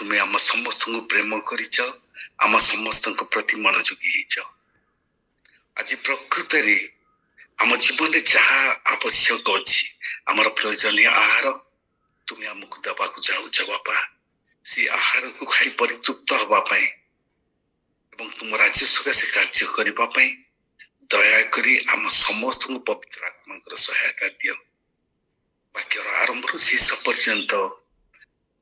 ତୁମେ ଆମ ସମସ୍ତଙ୍କୁ ପ୍ରେମ କରିଛ, ଆମ ସମସ୍ତଙ୍କ ପ୍ରତି ମନୋଯୋଗୀ ହେଇଛ। ଆଜି ପ୍ରକୃତରେ ଆମ ଜୀବନରେ ଯାହା ଆବଶ୍ୟକ ଅଛି, ଆମର ପ୍ରয়োଜନୀୟ ଆହାର ତୁମେ ଆମକୁ ଦେବାକୁ ଯାଉଛ ବାପା। ସେ ଆହାରକୁ ଖାଇ ପରିତୃପ୍ତ ହବା ପାଇଁ ଏବଂ ତୁମ ରାଜ୍ୟ ସକାଶେ କାର୍ଯ୍ୟ କରିବା ପାଇଁ ଦୟାକରି ଆମ ସମସ୍ତଙ୍କୁ ପବିତ୍ର ଆତ୍ମାଙ୍କର ସହାୟତା ଦିଅ। ବାକ୍ୟର ଆରମ୍ଭରୁ ଶେଷ ପର୍ଯ୍ୟନ୍ତ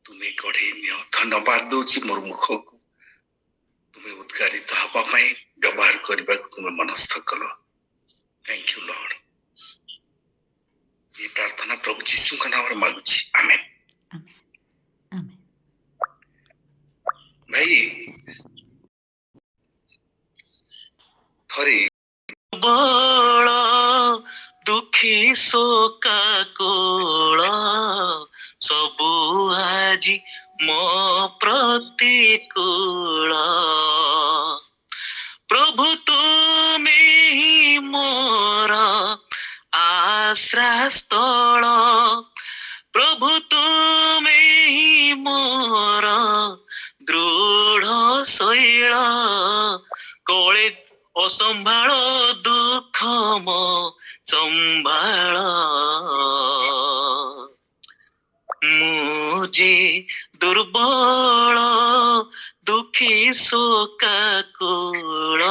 ତୁମେ ଗଢ଼େଇ ନିଅ। ଧନ୍ୟବାଦ ଦଉଛି ମୋର ମୁଖକୁ ତୁମେ ଉଦ୍ଗାରିତ ହବା ପାଇଁ ବ୍ୟବହାର କରିବାକୁ ତୁମେ ମନସ୍ଥ କଲ। Thank you Lord. এই ପ୍ରାର୍ଥନା ପ୍ରଭୁ ଯୀଶୁଙ୍କ ନାମରେ ମାଗୁଛି, ଆମେନ୍। ଭାଇ ଥରେ ବଳ ଦୁଃଖୀ ଶୋକାକୁଳ ସବୁ ଆଜି ମୋ ପ୍ରତିକୂଳ, ପ୍ରଭୁ ତୁମେ ହିଁ ମୋର ଆଶ୍ରୟସ୍ଥଳ, ପ୍ରଭୁ ତୁମେ ହିଁ ମୋର ଦୃଢ଼ ଶୈଳ, କୋଳେ ଅସମ୍ଭାଳ ଦୁଃଖ ମୋ ସମ୍ଭାଳ, ମୁଁ ଯେ ଦୁର୍ବଳ ଦୁଃଖୀ ଶୋକାକୁଳ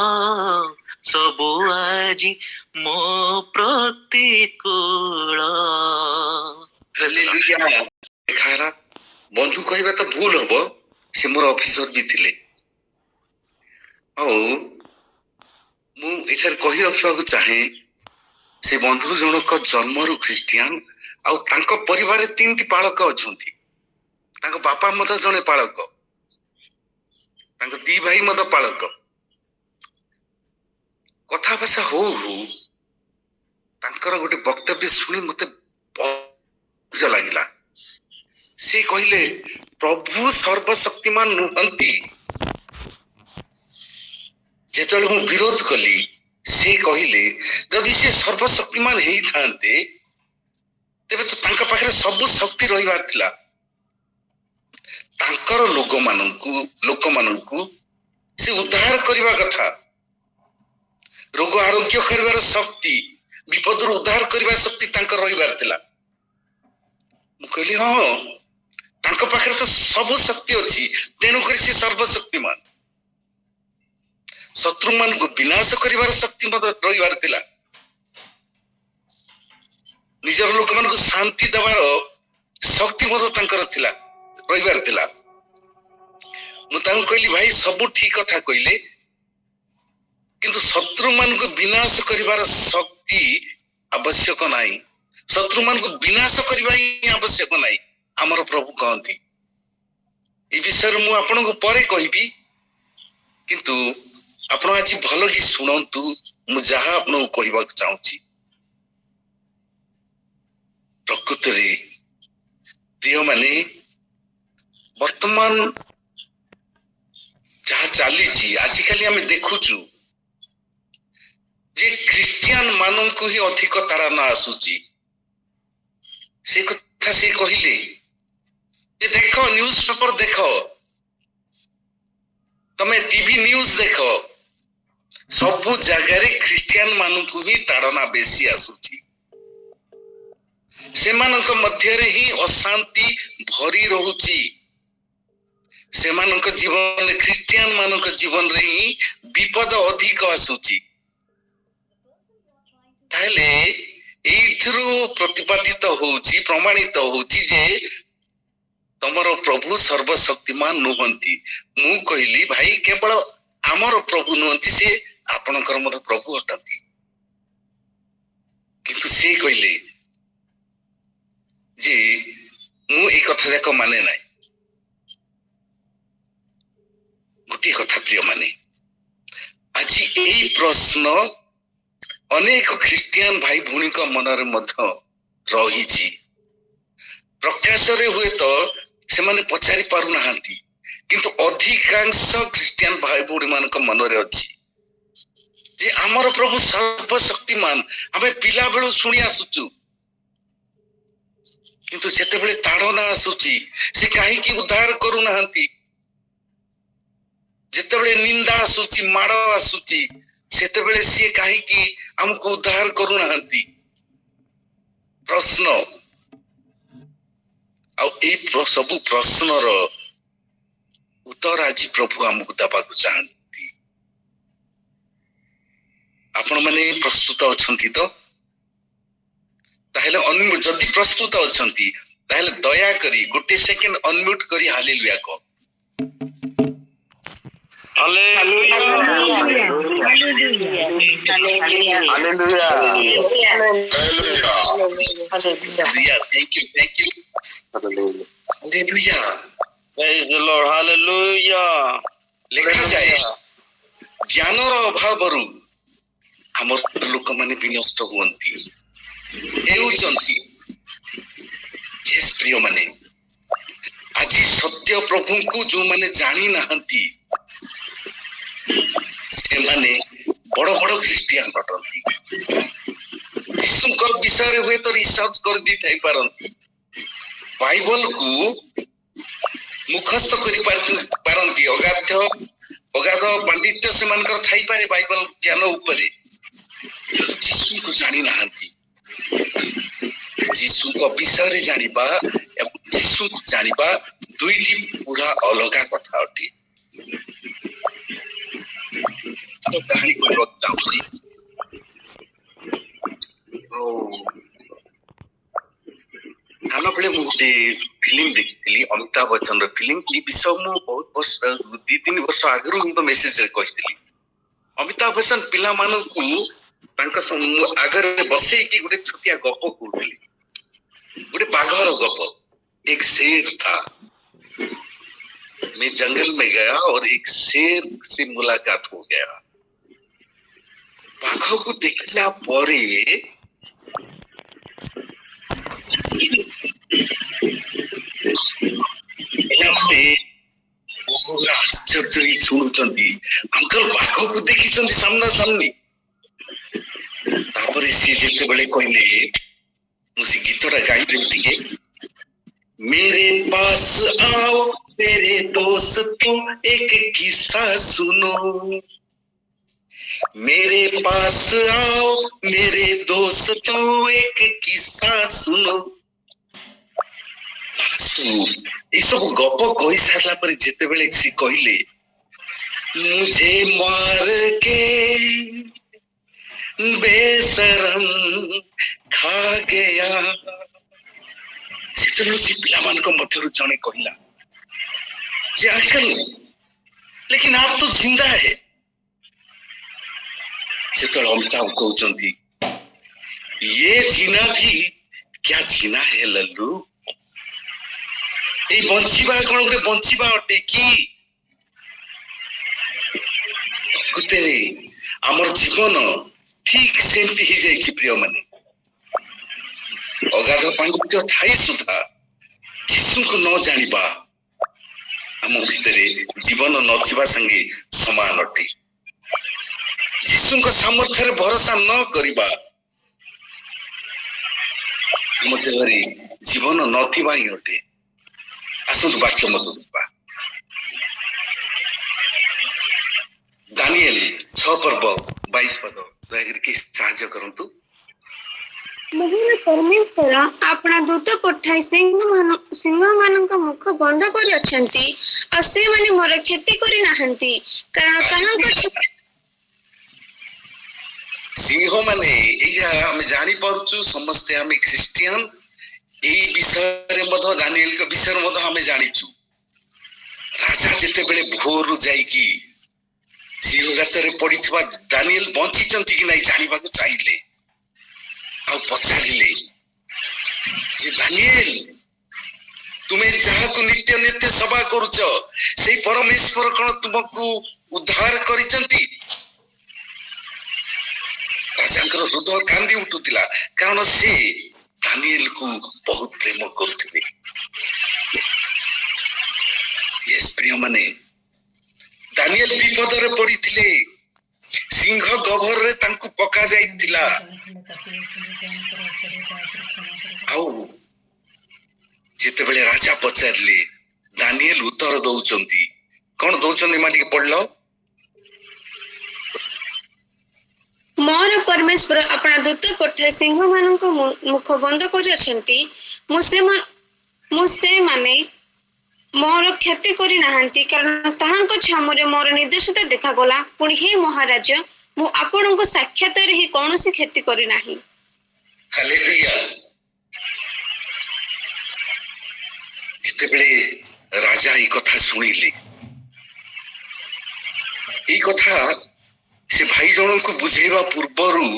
ସବୁ ଆଜି ମୋ ପ୍ରତିକୂଳ। ହାଲେଲୁୟା। ବନ୍ଧୁ କହିବା ତ ଭୁଲ ହବ, ସେ ମୋର ଅଫିସର ବି ଥିଲେ। ଆଉ ମୁଁ ଏଠାରେ କହି ରଖିବାକୁ ଚାହେଁ, ସେ ବନ୍ଧୁ ଜଣକ ଜନ୍ମରୁ ଖ୍ରୀଷ୍ଟିଆନ, ଆଉ ତାଙ୍କ ପରିବାରରେ 3ଟି ପାଳକ ଅଛନ୍ତି। ତାଙ୍କ ବାପା ମଧ୍ୟ ଜଣେ ପାଳକ, ତାଙ୍କ 2 ଭାଇ ମଧ୍ୟ ପାଳକ। କଥାଭାଷା ହଉ ହଉ ତାଙ୍କର ଗୋଟେ ବକ୍ତବ୍ୟ ଶୁଣି ମତେ ବହୁତ ଲାଗିଲା। ସେ କହିଲେ ପ୍ରଭୁ ସର୍ବଶକ୍ତିମାନ ନୁହନ୍ତି। ଯେତେବେଳେ ମୁଁ ବିରୋଧ କଲି, ସେ କହିଲେ ଯଦି ସେ ସର୍ବଶକ୍ତିମାନ ହେଇଥାନ୍ତେ ତେବେ ତ ତାଙ୍କ ପାଖରେ ସବୁ ଶକ୍ତି ରହିବାର ଥିଲା। ତାଙ୍କର ଲୋକମାନଙ୍କୁ ସେ ଉଦ୍ଧାର କରିବା କଥା, ରୋଗ ଆରୋଗ୍ୟ କରିବାର ଶକ୍ତି, ବିପଦରୁ ଉଦ୍ଧାର କରିବା ଶକ୍ତି ତାଙ୍କର ରହିବାର ଥିଲା। ମୁଁ କହିଲି ହଁ, ତାଙ୍କ ପାଖରେ ତ ସବୁ ଶକ୍ତି ଅଛି, ତେଣୁକରି ସେ ସର୍ବଶକ୍ତିମାନ। ଶତ୍ରୁମାନଙ୍କୁ ବିନାଶ କରିବାର ଶକ୍ତି ମଧ୍ୟ ରହିବାର ଥିଲା, ନିଜର ଲୋକମାନଙ୍କୁ ଶାନ୍ତି ଦେବାର ଶକ୍ତି ମଧ୍ୟ ତାଙ୍କର ଥିଲା, ରହିବାର ଥିଲା। ମୁଁ ତାଙ୍କୁ କହିଲି ଭାଇ ସବୁ ଠିକ କଥା କହିଲେ, କିନ୍ତୁ ଶତ୍ରୁମାନଙ୍କୁ ବିନାଶ କରିବାର ଶକ୍ତି ଆବଶ୍ୟକ ନାହିଁ, ଶତ୍ରୁମାନଙ୍କୁ ବିନାଶ କରିବା ହିଁ ଆବଶ୍ୟକ ନାହିଁ, ଆମର ପ୍ରଭୁ କହନ୍ତି। ଏ ବିଷୟରେ ମୁଁ ଆପଣଙ୍କୁ ପରେ କହିବି, କିନ୍ତୁ ଆପଣ ଆଜି ଭଲ କି ଶୁଣନ୍ତୁ ମୁଁ ଯାହା ଆପଣଙ୍କୁ କହିବାକୁ ଚାହୁଁଛି। ପ୍ରକୃତରେ ପ୍ରିୟମାନେ, ବର୍ତ୍ତମାନ ଯାହା ଚାଲିଛି, ଆଜିକାଲି ଆମେ ଦେଖୁଛୁ ଯେ ଖ୍ରୀଷ୍ଟିଆନ ମାନଙ୍କୁ ହିଁ ଅଧିକ ତାଡ଼ନା ଆସୁଛି। ସେ କଥା ସେ କହିଲେ ଯେ ଦେଖ, ନ୍ୟୁଜ ପେପର ଦେଖ, ତମେ ଟିଭି ନ୍ୟୁଜ ଦେଖ, ସବୁ ଜାଗାରେ ଖ୍ରୀଷ୍ଟିଆନ ମାନଙ୍କୁ ହିଁ ତାଡ଼ନା ବେଶୀ ଆସୁଛି। ସେମାନଙ୍କ ମଧ୍ୟରେ ହିଁ ଅଶାନ୍ତି ଭରି ରହୁଛି, ସେମାନଙ୍କ ଜୀବନରେ, ଖ୍ରୀଷ୍ଟିଆନ ମାନଙ୍କ ଜୀବନରେ ହିଁ ବିପଦ ଅଧିକ ଆସୁଛି। ତାହେଲେ ଏଇଥିରୁ ପ୍ରତିପାଦିତ ହଉଛି, ପ୍ରମାଣିତ ହଉଛି ଯେ ତମର ପ୍ରଭୁ ସର୍ବଶକ୍ତିମାନ ନୁହନ୍ତି। ମୁଁ କହିଲି ଭାଇ କେବଳ ଆମର ପ୍ରଭୁ ନୁହନ୍ତି, ସେ ଆପଣଙ୍କର ମଧ୍ୟ ପ୍ରଭୁ ଅଟନ୍ତି। କିନ୍ତୁ ସେ କହିଲେ ଯେ ମୁଁ ଏଇ କଥା ଯାକ ମାନେ ନାହିଁ। ଗୋଟିଏ କଥା ପ୍ରିୟ ମାନେ, ଆଜି ଏଇ ପ୍ରଶ୍ନ ଅନେକ ଖ୍ରୀଷ୍ଟିଆନ ଭାଇ ଭଉଣୀଙ୍କ ମନରେ ମଧ୍ୟ ରହିଛି। ପ୍ରକାଶରେ ହୁଏତ ସେମାନେ ପଚାରି ପାରୁନାହାନ୍ତି, କିନ୍ତୁ ଅଧିକାଂଶ ଖ୍ରୀଷ୍ଟିଆନ ଭାଇ ଭଉଣୀ ମାନଙ୍କ ମନରେ ଅଛି ଯେ ଆମର ପ୍ରଭୁ ସର୍ବଶକ୍ତିମାନ, ଆମେ ପିଲା ବେଳୁ ଶୁଣି ଆସୁଛୁ, କିନ୍ତୁ ଯେତେବେଳେ ତାଡ଼ନା ଆସୁଛି ସେ କାହିଁକି ଉଦ୍ଧାର କରୁନାହାନ୍ତି, ଯେତେବେଳେ ନିନ୍ଦା ଆସୁଛି, ମାଡ଼ ଆସୁଛି, ସେତେବେଳେ ସିଏ କାହିଁକି ଆମକୁ ଉଦ୍ଧାର କରୁନାହାନ୍ତି? ପ୍ରଶ୍ନ। ଆଉ ଏଇ ସବୁ ପ୍ରଶ୍ନର ଉତ୍ତର ଆଜି ପ୍ରଭୁ ଆମକୁ ଦେବାକୁ ଚାହାନ୍ତି। ଆପଣ ମାନେ ପ୍ରସ୍ତୁତ ଅଛନ୍ତି ତ? ତାହେଲେ ଯଦି ପ୍ରସ୍ତୁତ ଅଛନ୍ତି ତାହେଲେ ଦୟାକରି ଗୋଟେ ସେକେଣ୍ଡ ଅନମ୍ୟୁଟ କରି ହାଲେଲୁୟା କହ। ଲେଖାଯାଏ ଜ୍ଞାନର ଅଭାବରୁ ଆମର ଲୋକମାନେ ବିନଷ୍ଟ ହୁଅନ୍ତି, ହେଉଛନ୍ତି। ପ୍ରିୟମାନେ, ଆଜି ସତ୍ୟ ପ୍ରଭୁଙ୍କୁ ଯୋଉମାନେ ଜାଣି ନାହାନ୍ତି ସେମାନେ ବଡ ବଡ ଖ୍ରୀଷ୍ଟିଆନ ଅଟନ୍ତି। ଯୀଶୁଙ୍କ ବିଷୟରେ ହୁଏତ ରିସର୍ଚ୍ଚ କରିଦେଇଥାଇ ପାରନ୍ତି, ବାଇବଲକୁ ମୁଖସ୍ଥ କରିପାରନ୍ତି, ଅଗାଧ ପାଣ୍ଡିତ୍ୟ ସେମାନଙ୍କର ଥାଇପାରେ ବାଇବଲ ଜ୍ଞାନ ଉପରେ, କିନ୍ତୁ ଯୀଶୁଙ୍କୁ ଜାଣି ନାହାନ୍ତି। ଯୀଶୁଙ୍କ ବିଷୟରେ ଜାଣିବା ଏବଂ ଯୀଶୁଙ୍କୁ ଜାଣିବା ଦୁଇଟି ପୁରା ଅଲଗା କଥା ଅଟେ। କାହାଣୀ କହିବାକୁ ଚାହୁଁଛି। ସାନ ବେଳେ ମୁଁ ଗୋଟେ ଫିଲ୍ମ ଦେଖିଥିଲି, ଅମିତାଭ ବଚ୍ଚନର ଫିଲ୍ମ। ଏ ବିଷୟ ମୁଁ ବହୁତ ବର୍ଷ 2-3 ବର୍ଷ ଆଗରୁ ମୁଁ ମେସେଜରେ କହିଥିଲି। ଅମିତାଭ ବଚ୍ଚନ ପିଲାମାନଙ୍କୁ ତାଙ୍କ ଆଗରେ ବସେଇକି ଗୋଟେ ଛୋଟିଆ ଗପ କହୁଥିଲି, ଗୋଟେ ବାଘର ଗପ। एक शेर था, मैं जंगल में गया और एक शेर से मुलाकात हो गया। बाघକୁ ଦେଖିଲା ପରେ ଆଶ୍ଚର୍ଯ୍ୟ ଶୁଣୁଛନ୍ତି, ଅଙ୍କଲ ବାଘକୁ ଦେଖିଛନ୍ତି ସାମ୍ନା ସାମ୍ନି। ତାପରେ ସେ ଯେତେବେଳେ କହିଲେ, ମୁଁ ସେ ଗୀତଟା ଗାଇଦେବି ଟିକେ। मेरे पास आओ मेरे दोस्तों एक किस्सा सुनो, मेरे पास आओ मेरे दोस्तों एक किस्सा सुनो। ये सब गप कही सारा पर जेतेबेले से कहले, मुझे मार के बेशरम खा गया। से पिलामान को मध्यरु जने कहला जे अंकल लेकिन आप तो जिंदा है। से तो अमिताभ कहउचंती, ये जीना भी क्या जीना है लल्लू? ए बंचिबा कोन गोटे बंचिबा अटे कि? कुते हमर जीवन ठीक सेमती ही जाइछि प्रिय माने। अगाध पांडित्य थाई सुधा जीशुको न जानिबा आम भितरे जीवन नथिबा संगे समान अटे। जीशुको सामर्थ्य भरोसा न करिबा मध्यरे जीवन नथिबा ही अटे। आसुद वाक्य मत देखबा, दानिएल 6 पर्व 22 पद। दयाकरी के साहाय्य करंतु। महान परमेश्वर अपना दूत पठाई सिंह मानक मुख बंद कर अछंती आ से माने मोर क्षति करि नाहंती, कारण ताहांक सिंह माने एया हम जानि परचु समस्त हम क्रिश्चियन। ए विषय रे मध दानिएल के विषय रे मध हम जानिचु। राजा जेते बेले भोर जाई की सिंह गातरे पडिथबा दानिएल बंची चंती कि नै जानिबा को चाहिए। आ पचारिले जे दानिएल तुम्हें जहाको नित्य नित्य सभा करूच से परमेश्वर कोन तुमको उद्धार करिसंती? राजांकर हृदय कांदी उठुतिला, कारण से दानिएल को बहुत प्रेम करुथिले। यस प्रिय माने, दानिएल विपद रे पडिथिले, सिंह गभर रे तांकु पका जाइतिला। आउ जेतेबेले राजा पचारले दानिएल उत्तर दउचंती, कौन दौरान माँ टी पढ़ मोर परमेश्वर अपना दूत पठाई सिंह मानक मुख बंद करिसेंती मुसे माने मोर क्षति करि नाहंती कारण ताहांको छामुरे मोर निर्दोषता देखा गला पुणी हे महाराज मु आपनको साक्षात रे कौनसी क्षति करि नाही। हालेलुया। जितेबेले राजा ये कथा शुणिले ये कथा से भाई जन को बुझेवा पूर्वरु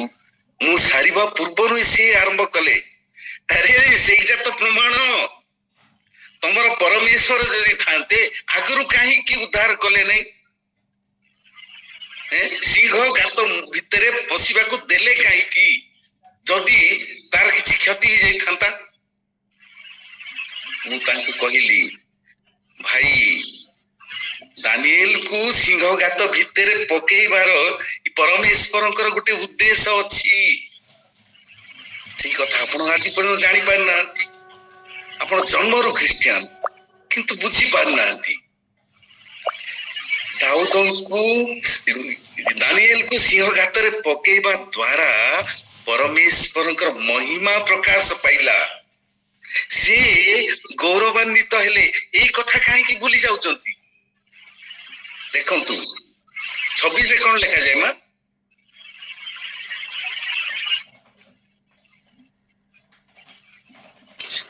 मु सारिबा पूर्वरु से आरंभ कले अरे सेटा तो प्रमाण तमर परमेश्वर जदि थांते आगरु काहे की उद्धार कले नहीं सिंह गात भितरे पशिबा को देले काहे की जदि तार किछि क्षति हो जाई थांता मु तांको कहिली भाई दानिएल को सिंह गात भितरे पकेइबार परमेश्वरंकर गोटे उद्देश्य अछि सेही कथा आपण आज पर्यंत जानि पार नांती आपण जन्मरु ख्रिस्टियन किंतु बुझी पार नांती दाऊद को दानिएल को सिंह गात रे पकेइबा द्वारा परमेश्वरंकर महिमा प्रकाश पाइला से गौरवान्वित हेले एई कथा काहे की भूली जाउचंती देखंतु 26 रे कोन लिखा जाय मा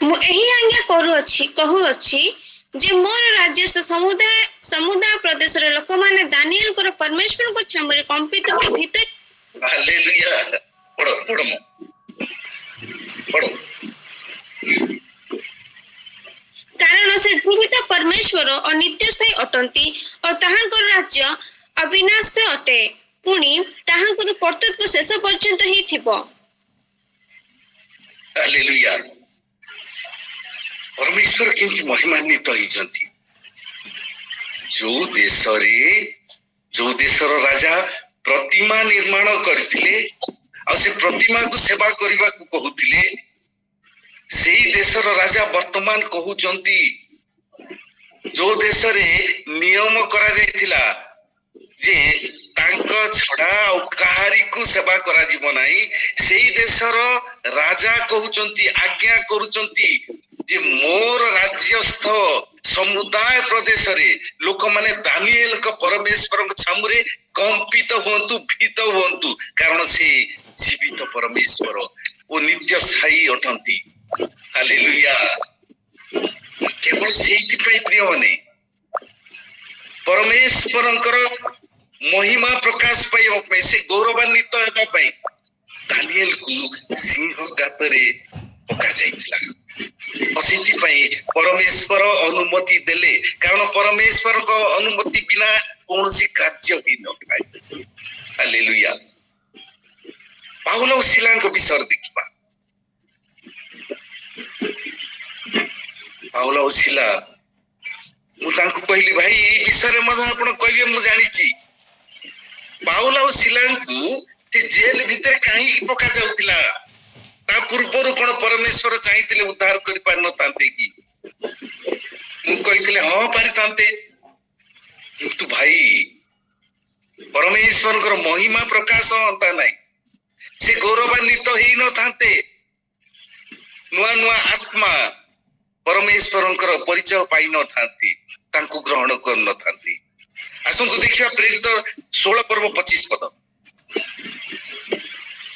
मु एही आज्ञा करू अछि कहू अछि जे मोर राज्य से समुदाय प्रदेश रे लोक माने दानिएल को परमेश्वर को छमरे कंपित भीतर हालेलुया पढ़ो पढ़ो पढ़ो कारण से जीवित परमेश्वर और नित्य स्थायी अटंती और ताहांकर राज्य अविनाशी अटे पुणी ताहांकर कर्तृत्व शेष पर्यंत ही थिबो। हालेलुया। परमेश्वर केमती महिमान्वित होइचंती जो देशर राजा प्रतिमा निर्माण करथिले आ से प्रतिमा को सेवा करबा को कहउथिले सेही देशर राजा वर्तमान कहउचंती जो देश रे नियम करा जायथिला जे तांक छड़ा काहारी को सेवा करा जीव नाही सेही देशर राजा कहउचंती आज्ञा करूचंती जे मोर राज्यस्थ समुदाय प्रदेश रे लोक माने दानिएल को परमेश्वर छामुरे कंपित होंतु भीत होंतु कारण से जीवित परमेश्वर ओ नित्य स्थायी अटंती। हालेलुया। केवल सेठी पे प्रिय माने परमेश्वरंकर महिमा प्रकाश पाइबा पे से गौरवान्वित हेबा पे दानिएल को सिंह गातरे पका जाइतला और सेठी पे परमेश्वर अनुमति देले कारण परमेश्वर को अनुमति बिना कौनसी कार्य ही न थाए। हालेलुया। पाउल और सिला को विषय देखिबा पाउल और सिला मु तांको कहली भाई ई विषय रे मध आपण कहबे मु जानि छी पाउल और सिला को ते जेल भीतर काहे की पका जाउतिला ता पूर्वरु कोन परमेश्वर चाहितिले उद्धार करि पार न तांते की मु कहितले हां पारि तांते किंतु भाई परमेश्वरकर महिमा प्रकाश होता नहीं से गौरवान्वित ही न थांते नुआ नुआ आत्मा परमेश्वरकर परिचय पाई न थांती तांको ग्रहण कर न थांती। आसंतु देखिबा प्रेरित 16 पर्व 25 पद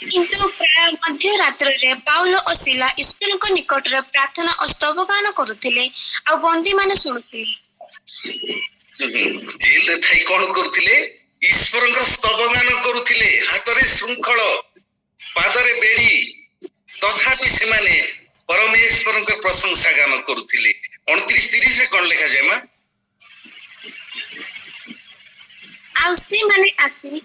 किंतु प्राय मध्य रात्रि रे पाउल और सिला ईश्वर को निकट रे प्रार्थना और स्तवगान करुथिले आ बंदी माने सुनुथिले जेल रे थाई कोन करुथिले ईश्वरंकर स्तवगान करुथिले हाथ रे श्रृंखल पाद रे बेड़ी तथापि से माने परमेश्वरंकर प्रशंसा गान करुथिले। 29-30 रे कोन लिखा जाय मा आ से माने आसी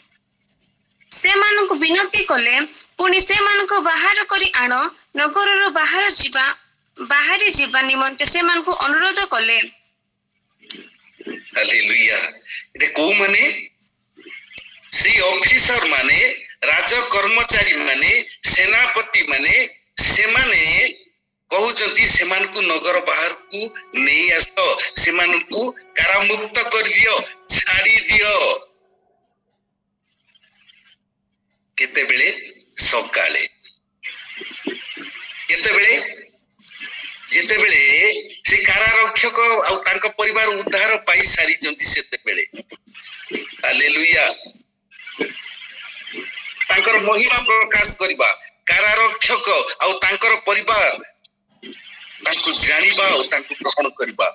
से मान को विनती कले पुणी से मान को बाहर करी आण नगर रो बाहरी जीवा निमंते से मान को अनुरोध कले। हालेलुया। एते को माने से ऑफिसर माने राज कर्मचारी माने सेनापति माने से माने କହୁଛନ୍ତି ସେମାନଙ୍କୁ ନଗର ବାହାରକୁ ନେଇ ଆସ, ସେମାନଙ୍କୁ କାରାମୁକ୍ତ କରିଦିଅ, ଛାଡି ଦିଅ। କେତେବେଳେ? ସକାଳେ। କେତେବେଳେ? ଯେତେବେଳେ ସେ କାରାରକ୍ଷକ ଆଉ ତାଙ୍କ ପରିବାର ଉଦ୍ଧାର ପାଇ ସାରିଛନ୍ତି ସେତେବେଳେ। ହାଲେଲୁୟା। ତାଙ୍କର ମହିମା ପ୍ରକାଶ କରିବା, କାରାରକ୍ଷକ ଆଉ ତାଙ୍କର ପରିବାର ତାଙ୍କୁ ଜାଣିବା ଆଉ ତାଙ୍କୁ ଗ୍ରହଣ କରିବା,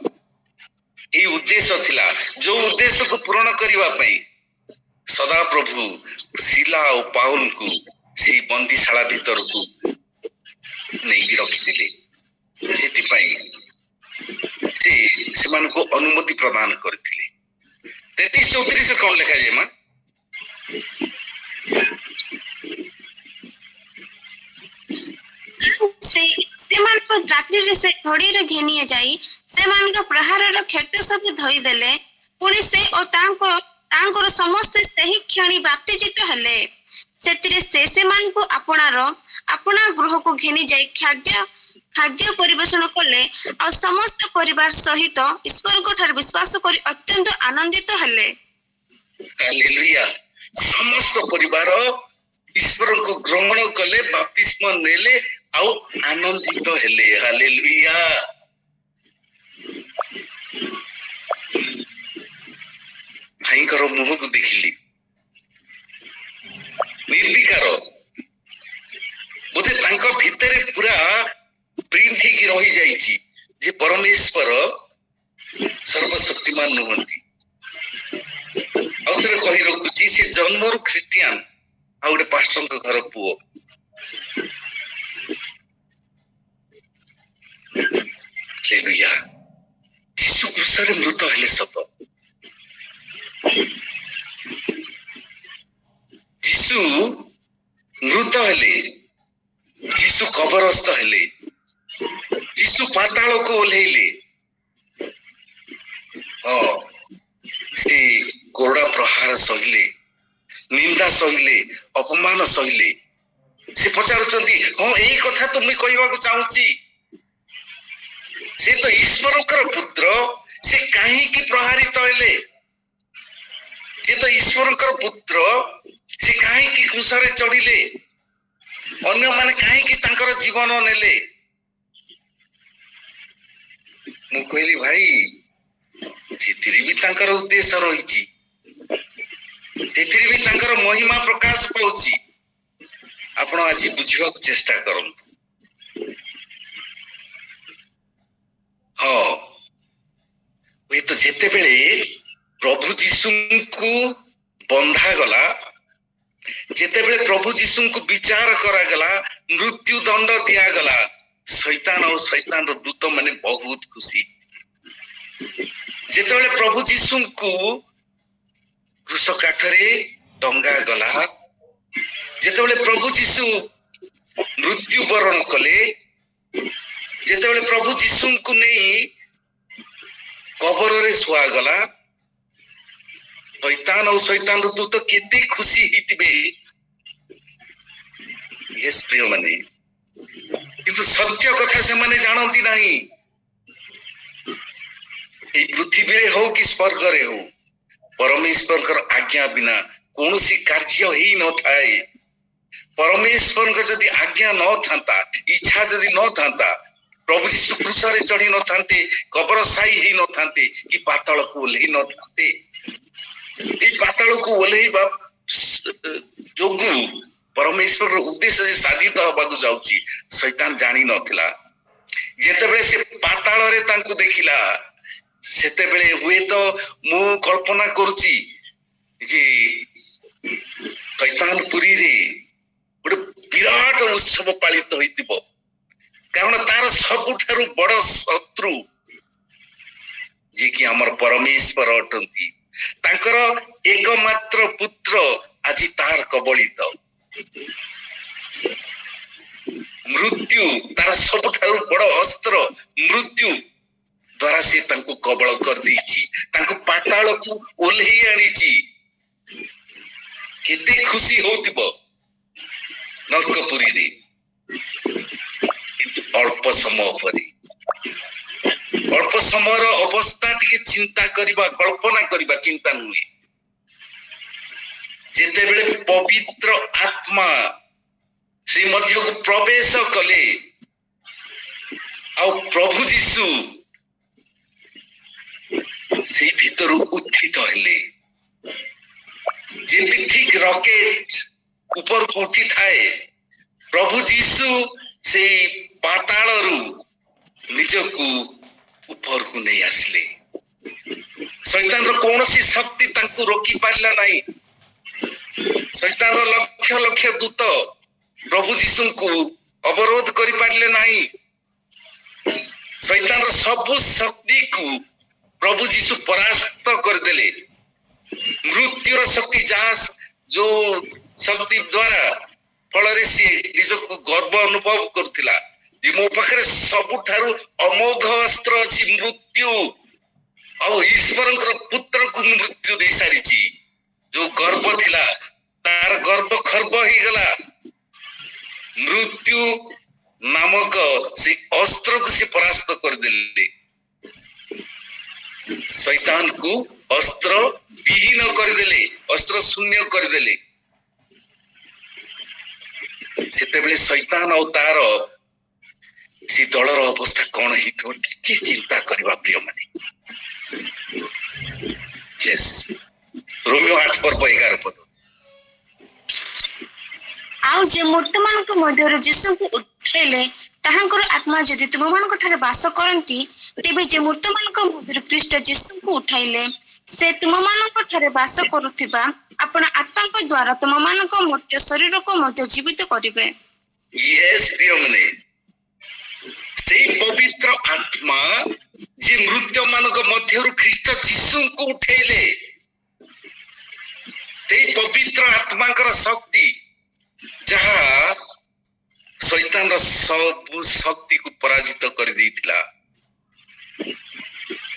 ଏଇ ଉଦ୍ଦେଶ୍ୟ ଥିଲା। ଯୋଉ ଉଦ୍ଦେଶ୍ୟକୁ ପୂରଣ କରିବା ପାଇଁ ସଦାପ୍ରଭୁ ଶିଲା ଓ ପାଉଲଙ୍କୁ ସେଇ ବନ୍ଦିଶାଳା ଭିତରକୁ ନେଇକି ରଖିଥିଲେ। ସେଥିପାଇଁ ସେମାନଙ୍କୁ ଅନୁମତି ପ୍ରଦାନ କରିଥିଲେ। 33-34 କଣ ଲେଖାଯାଏ ମା? ସେମାନଙ୍କ ରାତ୍ରିରେ ସେ ଘଡ଼ିରେ ଘେନି ଯାଇ ସେମାନଙ୍କ ପ୍ରହାରର କ୍ଷତ ସବୁ ଧୋଇଦେଲେ। ପୁଣି ସେ ଓ ତାଙ୍କର ସମସ୍ତେ ସେହି କ୍ଷଣି ବାପ୍ତିଜିତ ହେଲେ। ସେଥିରେ ସେ ସେମାନଙ୍କୁ ଆପଣା ଗୃହକୁ ଘେନି ଯାଇ ଖାଦ୍ୟ ପରିବେଷଣ କଲେ ଆଉ ସମସ୍ତ ପରିବାର ସହିତ ଈଶ୍ୱରଙ୍କ ଠାରେ ବିଶ୍ୱାସ କରି ଅତ୍ୟନ୍ତ ଆନନ୍ଦିତ ହେଲେ। ହାଲେଲୁୟା। ସମସ୍ତ ପରିବାର ଈଶ୍ୱରଙ୍କୁ ଗ୍ରହଣ କଲେ, ବାପ୍ତିସ୍ମ ନେଲେ ଆଉ ଆନନ୍ଦିତ ହେଲେ। ହାଲେଲୁୟା। ଭାଇଙ୍କର ମୁହଁକୁ ଦେଖିଲି, ନିର୍ବିକାର, ବୋଧେ ତାଙ୍କ ଭିତରେ ପୁରା ପ୍ରିଣ୍ଟ ହେଇକି ରହିଯାଇଛି ଯେ ପରମେଶ୍ୱର ସର୍ବଶକ୍ତିମାନ ନୁହନ୍ତି। ଆଉ ଥରେ କହି ରଖୁଛି, ସେ ଜନ୍ମରୁ ଖ୍ରୀଷ୍ଟିଆନ ଆଉ ଗୋଟେ ପାଷ୍ଟରଙ୍କ ଘର ପୁଅ। ହାଲେଲୁୟା। ଯୀଶୁ କ୍ରୁଶରେ ମୃତ ହେଲେ ସତ। ଯୀଶୁ ମୃତ ହେଲେ, ଯୀଶୁ କବରସ୍ଥ ହେଲେ, ଯୀଶୁ ପାତାଳକୁ ଓହ୍ଲେଇଲେ। ସେ କୋରଡ଼ା ପ୍ରହାର ସହିଲେ, ନିନ୍ଦା ସହିଲେ, ଅପମାନ ସହିଲେ। ସେ ପଚାରୁଛନ୍ତି, ହଁ ଏଇ କଥା ତ ମୁଁ କହିବାକୁ ଚାହୁଁଛି, ସେ ତ ଈଶ୍ୱରଙ୍କର ପୁତ୍ର, ସେ କାହିଁକି ପ୍ରହାରିତ ହେଲେ? ସେ ତ ଈଶ୍ୱରଙ୍କର ପୁତ୍ର, ସେ କାହିଁକି କ୍ରୁଶରେ ଚଢିଲେ? ଅନ୍ୟମାନେ କାହିଁକି ତାଙ୍କର ଜୀବନ ନେଲେ? ମୁଁ କହିଲି, ଭାଇ ସେଥିରେ ବି ତାଙ୍କର ଉଦ୍ଦେଶ୍ୟ ରହିଛି, ସେଥିରେ ବି ତାଙ୍କର ମହିମା ପ୍ରକାଶ ପାଉଛି। ଆପଣ ଆଜି ବୁଝିବାକୁ ଚେଷ୍ଟା କରନ୍ତୁ। ହଁ, ହୁଏତ ଯେତେବେଳେ ପ୍ରଭୁ ଯୀଶୁଙ୍କୁ ବନ୍ଧାଗଲା, ଯେତେବେଳେ ପ୍ରଭୁ ଯୀଶୁଙ୍କୁ ବିଚାର କରାଗଲା, ମୃତ୍ୟୁ ଦଣ୍ଡ ଦିଆଗଲା, ଶୈତାନ ଆଉ ଶୈତାନର ଦୂତ ମାନେ ବହୁତ ଖୁସି। ଯେତେବେଳେ ପ୍ରଭୁ ଯୀଶୁଙ୍କୁ କ୍ରୁଶ କାଠରେ ଟଙ୍ଗା ଗଲା, ଯେତେବେଳେ ପ୍ରଭୁ ଯୀଶୁ ମୃତ୍ୟୁ ବରଣ କଲେ, ଯେତେବେଳେ ପ୍ରଭୁ ଯୀଶୁଙ୍କୁ ନେଇ କବରରେ ଶୁଆଗଲା, ଶୈତାନ ଆଉ ଶୈତାନର ଦୂତ କେତେ ଖୁସି ହେଇଥିବେ। ୟେସ୍ ପ୍ରିୟ ମାନେ, କିନ୍ତୁ ସତ୍ୟ କଥା ସେମାନେ ଜାଣନ୍ତି ନାହିଁ। ଏଇ ପୃଥିବୀରେ ହଉ କି ସ୍ୱର୍ଗରେ ହଉ, ପରମେଶ୍ୱରଙ୍କର ଆଜ୍ଞା ବିନା କୌଣସି କାର୍ଯ୍ୟ ହେଇନଥାଏ। ପରମେଶ୍ୱରଙ୍କ ଯଦି ଆଜ୍ଞା ନଥାନ୍ତା, ଇଚ୍ଛା ଯଦି ନଥାନ୍ତା, ପ୍ରଭୁ ଯୀଶୁ କ୍ରୁଶରେ ଚଢି ନଥାନ୍ତେ, କବର ସାଇ ହେଇ ନଥାନ୍ତେ, କି ପାତାଳକୁ ଓହ୍ଲେଇ ନଥାନ୍ତେ। ଏଇ ପାତାଳକୁ ଓହ୍ଲେଇବା ଯୋଗୁ ପରମେଶ୍ୱରର ଉଦ୍ଦେଶ୍ୟ ଯେ ସାଧିତ ହବାକୁ ଯାଉଛି, ଶୈତାନ ଜାଣି ନଥିଲା। ଯେତେବେଳେ ସେ ପାତାଳରେ ତାଙ୍କୁ ଦେଖିଲା, ସେତେବେଳେ ହୁଏତ ମୁଁ କଳ୍ପନା କରୁଛି ଯେ ଶୈତାନପୁରୀରେ ଗୋଟେ ବିରାଟ ଉତ୍ସବ ପାଳିତ ହୋଇଥିବ। କାରଣ ତାର ସବୁଠାରୁ ବଡ ଶତ୍ରୁ ଯିଏକି ଆମର ପରମେଶ୍ୱର ଅଟନ୍ତି, ତାଙ୍କର ଏକମାତ୍ର ପୁତ୍ର ଆଜି ତାର କବଳିତ। ମୃତ୍ୟୁ ତାର ସବୁଠାରୁ ବଡ ଅସ୍ତ୍ର, ମୃତ୍ୟୁ ଦ୍ୱାରା ସେ ତାଙ୍କୁ କବଳ କରିଦେଇଛି, ତାଙ୍କୁ ପାତାଳକୁ ଓହ୍ଲେଇ ଆଣିଛି। କେତେ ଖୁସି ହଉଥିବ ନର୍କପୁରୀରେ। କିନ୍ତୁ अल्प समय पर अल्प समय अवस्था टिके चिंता करबा कल्पना करबा चिंता नुहे जेते बेले पवित्र आत्मा से मध्य को प्रवेश कले आ प्रभु जीशु से भीतर उत्थित हेले जेमती ठीक रॉकेट ऊपर को उठी थाए प्रभु जीशु से पाताल निजकू ऊपर को नहीं आसले शैतान कौन सी शक्ति तांको रोकी पारला नहीं शैतान लक्ष लक्ष दूत प्रभु जीशु को अवरोध करि पारले नहीं शैतान सबु शक्ति को प्रभु जीशु परास्त करदेले मृत्युर शक्ति जहाँ जो शक्ति द्वारा फल सी निजको गर्व अनुभव करुला जे मो पाखरे सबुठारु अमोघ अस्त्र अछि मृत्यु और ईश्वर पुत्र को मृत्यु दे सारी जो गर्व थिला तार गर्व खर्ब ही गला मृत्यु नामक से अस्त्र को से परास्त कर देले शैतान को अस्त्र विहीन कर देले अस्त्र शून्य कर देले सेतेबेले शैतान और तार से दलर अवस्था कौन ही तो टिके चिंता करबा प्रिय माने यस रोमियो 8 पर 11 पद आउ जे मूर्ति मानक मध्यरु यीशु को उठैले ताहांकर आत्मा जदि तुम मानक ठारे वास करंती तेबे जे मूर्ति मानक मध्यरु ख्रीष्ट यीशु को उठाइले से तुम मानक ठारे वास करुथिबा आपण आत्मा को द्वारा तुम मानक मर्त्य शरीर को मध्य जीवित करिवे यस प्रिय माने से पवित्र आत्मा जे मृत्यु मानक मध्यरु ख्रीष्ट यीशु को उठैले से पवित्र आत्मा कर शक्ति जहा शैतान रा सब शक्ति को पराजित कर देथिला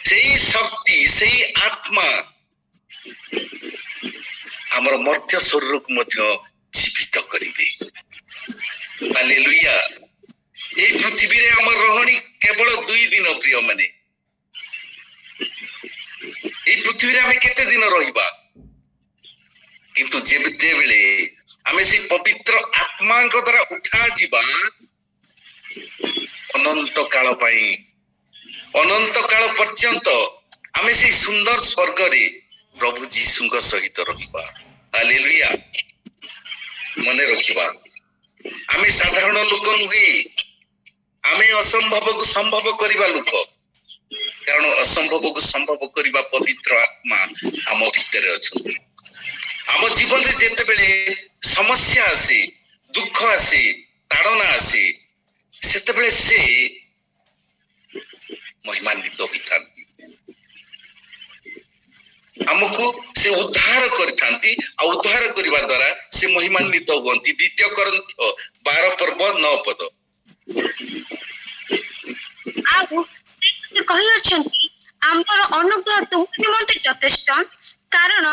सेही शक्ति सेही आत्मा हमर मर्त्य शरीर को मध्य जीवित करिवे हालेलुया ए पृथ्वी रे हमर रहणी केवल 2 दिन प्रिय माने ए पृथ्वी रे हमें केते दिन रहिबा किंतु जेबते बेले हमें से पवित्र आत्मा को द्वारा उठा जीवा अनंत काल पाई अनंत काल पर्यंत हमें से सुंदर स्वर्ग रे प्रभु जीशु को सहित रहिबा हालेलुया मने रखिबा हमें साधारण लोक नुहे हमें असंभव को संभव करिबा लोक कारण असंभव को संभव करिबा पवित्र आत्मा हम भीतर अछि आम जीवन रे जेते बेले समस्या आसे दुख आसे ताड़ना आसे सेते बेले से महिमान्वित होता हमको से उद्धार करथांती और उद्धार करबा द्वारा से महिमान्वित होंती 2 कोरिन्थ 12 पर 9 पद आउ से कहि अछंती हमर अनुग्रह तुम निमंते यथेष्ट कारण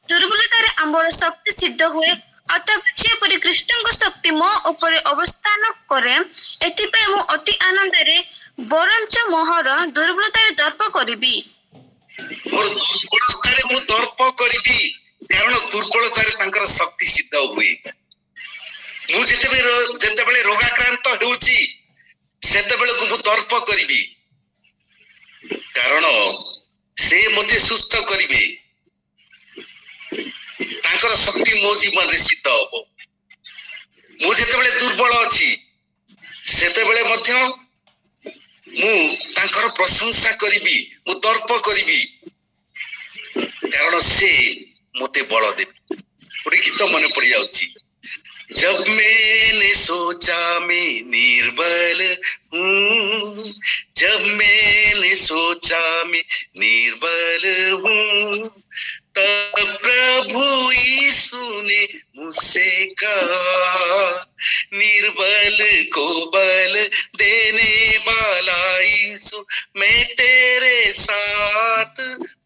दुर्बलता रे हमर शक्ति सिद्ध हुए अतः जेपरि कृष्णଙ୍କ शक्ति मो ऊपर अवस्थान करे एथिपय मु अति आनंद रे बरंच मोहर दुर्बलता रे दर्प करबी और दुर्बलता रे मु दर्प करबी कारण दुर्बलता रे तांकर शक्ति सिद्ध हुए मु जेते बेले रोगाक्रांत हेउची सेते बेले को मु दर्प करबी कारण से मते सुस्थ करिवे तांकर शक्ति मो जीवन रे सिद्ध होबो मु जेते बेले दुर्बल अछि सेते बेले मध्य मु तांकर प्रशंसा करिबी मु दर्प करिबी कारण से मते बल देबे पुरी गीत मने पड़ी जाउची जब मैंने सोचा मैं निर्बल हूँ जब मैंने सोचा मैं निर्बल हूँ तब प्रभु यीशु ने मुझसे कहा निर्बल को बल देने वाला यीशु मैं तेरे साथ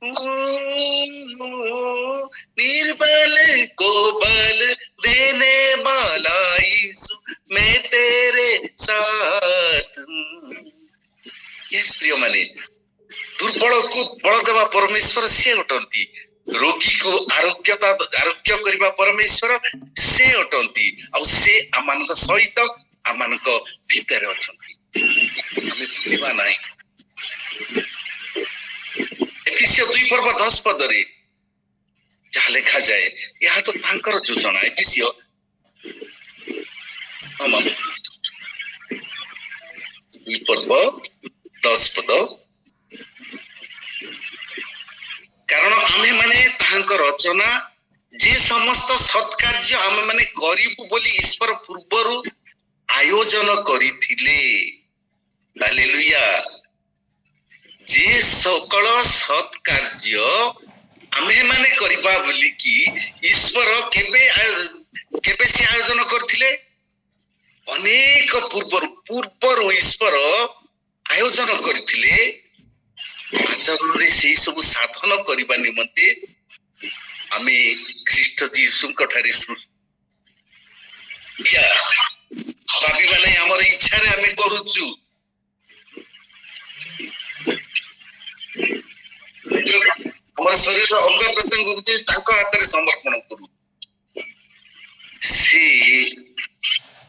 हूँ निर्बल को बल देने वाला यीशु मैं तेरे साथ हूँ प्रिय माने दुर्बल को बल देवा परमेश्वर से अटंती रोगी को आरोग्य करबा परमेश्वर से अटंती आ से आमानक सहित आमानक भीतर अछंती हमें भूलिबा नाही। एफिसियो 2:10 रे जहाँ लिखा जाए यह तो तांकर योजना। एफिसियो 2:10 कारण आमे माने तांकर रचना जे समस्त सत्कार्य आमे माने करिबु बोली ईश्वर पूर्वरु आयोजन करिथिले। हालेलुया। जे सकल सत्कार्य आमे माने करिबा बोली कि ईश्वर केबे से आयोजन करथिले अनेक पूर्वरु ईश्वर आयोजन करथिले आचरण से सब साधन करबा निमंते आमे ख्रीष्ट जीसुଙ୍କ ठारे भाविबा नै हमर इच्छा रे आमे करूछु। हमर शरीर अंग प्रत्यंग को तांको हाथ रे समर्पण करू से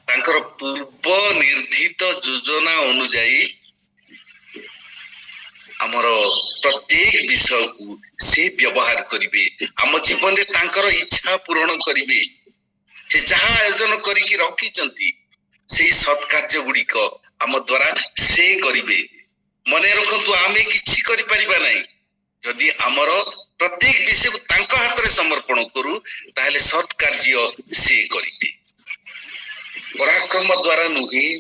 तांकर पूर्व निर्धारित योजना अनुसार आमर प्रत्येक विषय को से व्यवहार करिवे आम जीवन रे तांकर इच्छा पूर्ण करिवे से जहाँ आयोजन करिकी रखिचंती से सत्कार्य गुड़िक आम द्वारा से करिवे। मने रखंतु आमे किछि करि परिबा नाही जदि आमर प्रत्येक विषय को तांको हाथ रे समर्पण करू ताहले सत्कार्य से करिवे। पराक्रम द्वारा नुहे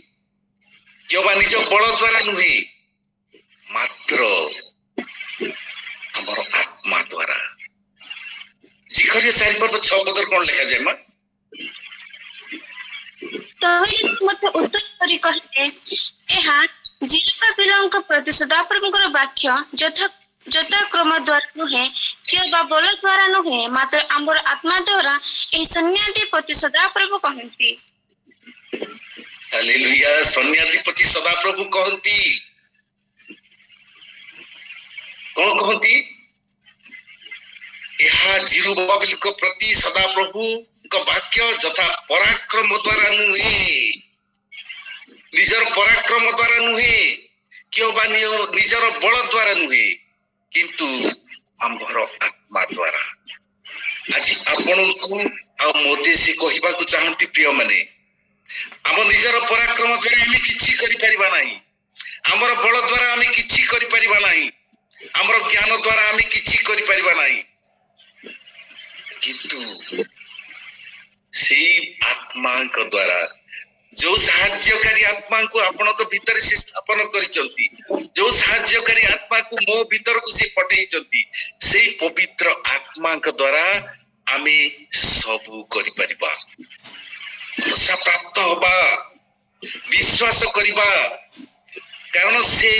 केवल निज बल द्वारा नुहे मात्र हमर आत्मा द्वारा। जिखरिया 4:6 कोन लिखा जाय मा तो मत उत्तर करी कहते एहा जिरपा पिलंक प्रति सदाप्रभुଙ୍କର वाक्य ଯଥା क्रम द्वारा नुहे किंबा बल द्वारा नुहे मात्र आम्बर आत्मा द्वारा एही सन्याधिपति सदाप्रभु कहंती। हालेलुया। सन्याधिपति सदाप्रभु कहंती कौन कहती यह जिरुबाबिल को प्रति सदाप्रभु का वाक्य यथा पराक्रम द्वारा नुहे निजर पराक्रम द्वारा नुहे किंबा निजर बल द्वारा नुहे किंतु आम्भर आत्मा द्वारा। आज आपनकु आ मोते से कहिबा को चाहंती प्रिय माने आम निजर पराक्रम द्वारा आमे किछि करि परिबा नाही हमर बल द्वारा आमे किछि करि परिबा नाही हमर ज्ञान द्वारा आमे किछि करि परिबा नाही किंतु से आत्मा को द्वारा जो साहाय्यकारी आत्मा को आपनक भीतर से स्थापन करिचंती जो साहाय्यकारी आत्मा को मो भीतर को से पठेइचंती से पवित्र आत्मा को द्वारा आमे सब करि परिबा भरोसा प्राप्त होबा विश्वास करिबा कारण से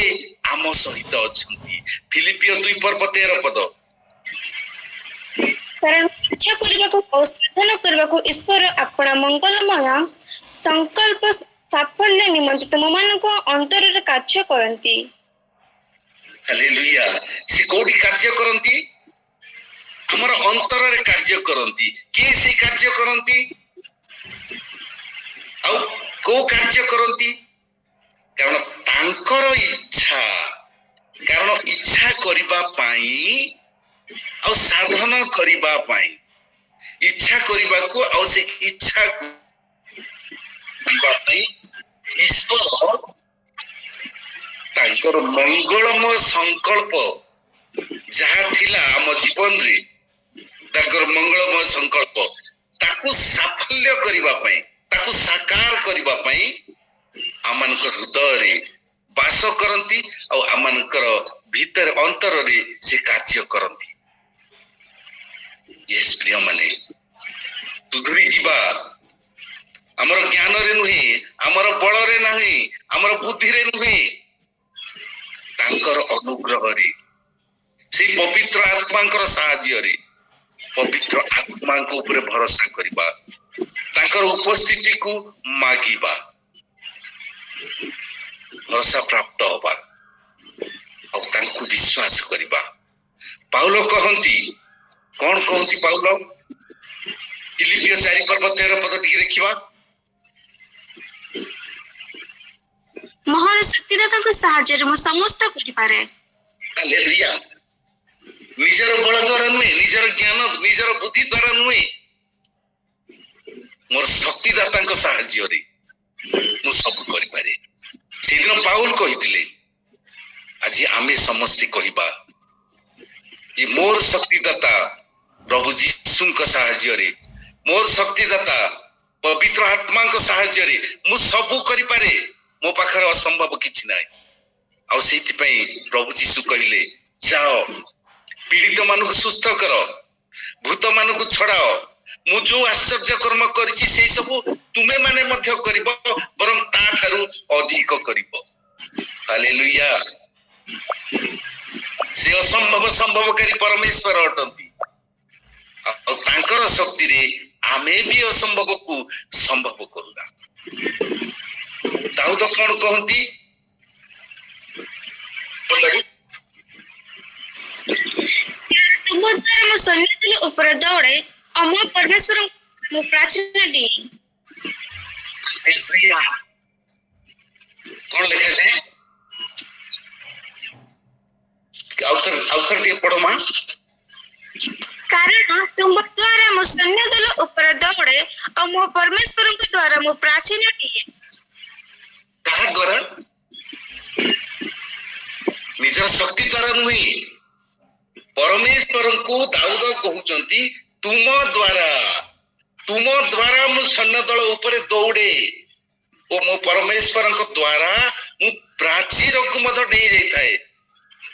आम सहित अछंती। फिलिपियो 2:13 कारण इच्छा करबाको और साधन करबाको ईश्वर अपना मंगलमय संकल्प साफल्य निमंते तुममानको अंतर रे कार्य करंती। हालेलुया। से कोडी कार्य करंती हमर अंतर रे कार्य करंती के से कार्य करंती आ को कार्य करंती कारण तांकर इच्छा कारण इच्छा करिबा पाई आ साधन करिबा पाई इच्छा करिबा को आ से इच्छा करिबा पाई ईश्वर तांकर मंगलमय संकल्प जहा थिला हम जीवन रे तांकर मंगलमय संकल्प ताकू साफल्य करिबा पाई ताकू साकार करिबा पाई आमानकर हृदय रे वास करंती आ आमानकर भीतर अंतर रे से कार्य करंती। यस प्रिय माने तुधुरी जीवा हमर ज्ञान रे नुहे हमर बल रे नाही हमर बुद्धि रे नुहे तांकर अनुग्रह रे से पवित्र आत्मांकर साहाय्य रे पवित्र आत्मांक ऊपर भरोसा करिबा तांकर उपस्थिति को मागिबा भरोसा प्राप्त होबा ଆଉ ତାଙ୍କୁ ବିଶ୍ୱାସ କରିବା। ପାଉଲ କହନ୍ତି, କଣ କହନ୍ତି ପାଉଲ? ଫିଲିପିଓ 4:13 ଟିକେ ଦେଖିବା। ମହାନ ଶକ୍ତିଦାତାଙ୍କ ସାହାଯ୍ୟରେ ମୁଁ ସମସ୍ତ କରିପାରେ। ହାଲେଲୁୟା। ନିଜର ବଳ ଦ୍ୱାରା ନୁହେଁ, ନିଜର ଜ୍ଞାନ, ନିଜର ବୁଦ୍ଧି ଦ୍ୱାରା ନୁହେଁ, ମୋର ଶକ୍ତିଦାତାଙ୍କ ସାହାଯ୍ୟରେ ମୁଁ ସବୁ କରିପାରେ। ସେଦିନ ପାଉଲ କହିଥିଲେ, ଆଜି ଆମେ ସମସ୍ତେ କହିବା ଯେ ମୋର ଶକ୍ତିଦାତା ପ୍ରଭୁ ଯୀଶୁଙ୍କ ସାହାଯ୍ୟରେ, ମୋର ଶକ୍ତିଦାତା ପବିତ୍ର ଆତ୍ମାଙ୍କ ସାହାଯ୍ୟରେ ମୁଁ ସବୁ କରିପାରେ। ମୋ ପାଖରେ ଅସମ୍ଭବ କିଛି ନାହିଁ। ଆଉ ସେଇଥିପାଇଁ ପ୍ରଭୁ ଯୀଶୁ କହିଲେ, ଯାଅ ପୀଡ଼ିତ ମାନଙ୍କୁ ସୁସ୍ଥ କର, ଭୂତ ମାନଙ୍କୁ ଛଡାଅ। ମୁଁ ଯୋଉ ଆଶ୍ଚର୍ଯ୍ୟ କର୍ମ କରିଛି ସେଇ ସବୁ ତୁମେ ମାନେ ମଧ୍ୟ କରିବ, ବରଂ ତା ଠାରୁ ଅଧିକ କରିବ। ହାଲେଲୁୟା। ସେ ଅସମ୍ଭବ ସମ୍ଭବକାରୀ ପରମେଶ୍ୱର ଅଟନ୍ତି। ଆଉ ତାଙ୍କର ଶକ୍ତିରେ ଆମେ ବି ଅସମ୍ଭବକୁ ସମ୍ଭବ କରୁନା। ଦାଉଦ କଣ କହନ୍ତି? ତୁମ ଦ୍ୱାରା ମୁଁ ସୈନ୍ୟଦଳ ଉପରେ ଦୌଡ଼େ, ଆଉ ମୋ ପରମେଶ୍ୱର ମୁଁ ପ୍ରାଚୀନ ଦିଏ। କଣ ଲେଖାଯାଏ? ଆଉଥରେ ଟିକେ ପଢ ମା। କାରଣ ତୁମ ଦ୍ୱାରା ମୁଁ ସୈନ୍ୟଦଳ ଉପରେ ଦୌଡ଼େ, ଆଉ ମୋ ପରମେଶ୍ୱରଙ୍କ ଦ୍ୱାରା ମୁଁ ପ୍ରାଚୀନ ଦିଏ। କାହା ଦ୍ୱାରା? ନିଜର ଶକ୍ତି ଦ୍ୱାରା ନୁହେଁ, ପରମେଶ୍ୱରଙ୍କୁ ଦାଉଦ କହୁଛନ୍ତି, ତୁମ ଦ୍ୱାରା ମୁଁ ସୈନ୍ୟ ଦଳ ଉପରେ ଦୌଡେ ଓ ମୋ ପରମେଶ୍ୱରଙ୍କ ଦ୍ୱାରା ମୁଁ ପ୍ରାଚୀରକୁ ମଧ୍ୟ ଡେଇଁ ଯାଇଥାଏ।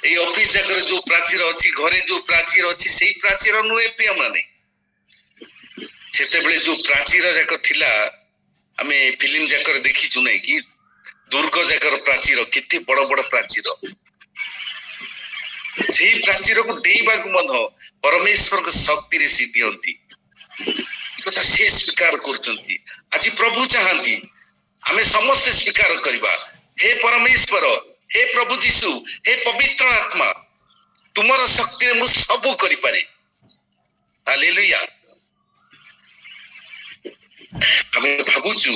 ଏଇ ଅଫିସ ଯାକରେ ଯୋଉ ପ୍ରାଚୀର ଅଛି, ଘରେ ଯୋଉ ପ୍ରାଚୀର ଅଛି, ସେଇ ପ୍ରାଚୀର ନୁହେଁ ପ୍ରିୟ ମାନେ। ସେତେବେଳେ ଯୋଉ ପ୍ରାଚୀର ଯାକ ଥିଲା, ଆମେ ଫିଲ୍ମ ଯାକରେ ଦେଖିଛୁ ନାଇଁ କି, ଦୁର୍ଗ ଯାକର ପ୍ରାଚୀର, କେତେ ବଡ ବଡ ପ୍ରାଚୀର। ସେଇ ପ୍ରାଚୀରକୁ ଡେଇଁବାକୁ ମଧ୍ୟ ପରମେଶ୍ୱରଙ୍କ ଶକ୍ତିରେ ସେ ଦିଅନ୍ତି। କଥା ସେ ସ୍ୱୀକାର କରୁଛନ୍ତି। ଆଜି ପ୍ରଭୁ ଚାହାନ୍ତି ଆମେ ସମସ୍ତେ ସ୍ୱୀକାର କରିବା, ହେ ପରମେଶ୍ୱର, ହେ ପ୍ରଭୁ ଯୀଶୁ, ହେ ପବିତ୍ର ଆତ୍ମା, ତୁମର ଶକ୍ତିରେ ମୁଁ ସବୁ କରିପାରେ। ହାଲେଲୁୟା। ଆମେ ଭାବୁଛୁ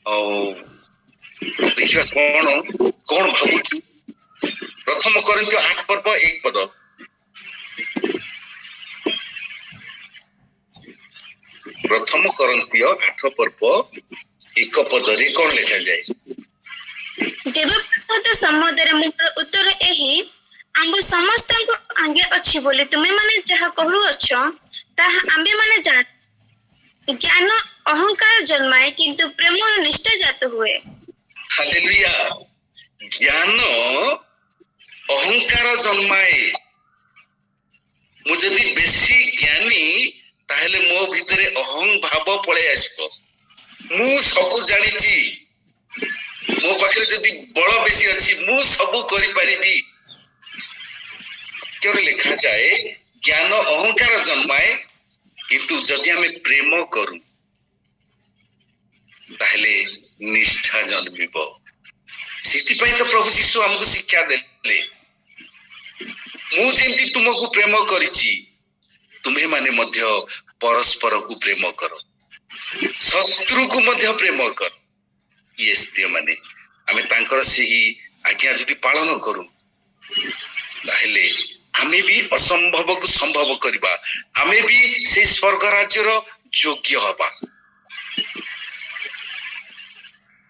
ଆଉ ଦେଖିବା କଣ ଭାବୁଛୁ। ପ୍ରଥମ କରିନ୍ଥୀୟ 8:1। ପ୍ରଥମ କରିନ୍ଥୀୟ 8:1 କଣ ଲେଖାଯାଏ? ଦେବପ୍ରସାଦ ସମ୍ବନ୍ଧରେ ମୋର ଉତ୍ତର ଏହି, ଆମ୍ଭ ସମସ୍ତଙ୍କୁ ଆଙ୍ଗେ ଅଛି ବୋଲି ତୁମେ ମାନେ ଯାହା କହୁଅଛ ତାହା ଆମ୍ଭେ ମାନେ ଜାଣ। ଜ୍ଞାନ ଅହଙ୍କାର ଜନ୍ମାଏ, କିନ୍ତୁ ପ୍ରେମର ନିଷ୍ଠା ଜାତ ହୁଏ। ହାଲେଲୁୟା। ଜ୍ଞାନ ଅହଙ୍କାର ଜନ୍ମାଏ। ମୁଁ ଯଦି ବେଶୀ ଜ୍ଞାନୀ ତାହେଲେ ମୋ ଭିତରେ ଅହଂ ଭାବ ପଳେଇ ଆସିବ। ମୁଁ ସବୁ ଜାଣିଛି, ମୋ ପାଖରେ ଯଦି ବଳ ବେଶୀ ଅଛି, ମୁଁ ସବୁ କରିପାରିବି। କେଉଁଠି ଲେଖାଯାଏ, ଜ୍ଞାନ ଅହଙ୍କାର ଜନ୍ମାଏ, କିନ୍ତୁ ଯଦି ଆମେ ପ୍ରେମ କରୁ ତାହେଲେ ନିଷ୍ଠା ଜନ୍ମିବ। ସେଥିପାଇଁ ତ ପ୍ରଭୁ ଯୀଶୁ ଆମକୁ ଶିକ୍ଷା ଦେଲେ, ମୁଁ ଯେମିତି ତୁମକୁ ପ୍ରେମ କରିଛି, ତୁମେ ମାନେ ମଧ୍ୟ ପରସ୍ପରକୁ ପ୍ରେମ କର, ଶତ୍ରୁକୁ ମଧ୍ୟ ପ୍ରେମ କର। ୟେସ୍ ପ୍ରିୟ ମାନେ, ଆମେ ତାଙ୍କର ସେହି ଆଜ୍ଞା ଯଦି ପାଳନ କରୁ ତାହେଲେ ଆମେ ବି ଅସମ୍ଭବକୁ ସମ୍ଭବ କରିବା, ଆମେ ବି ସେଇ ସ୍ୱର୍ଗ ରାଜ୍ୟର ଯୋଗ୍ୟ ହବା।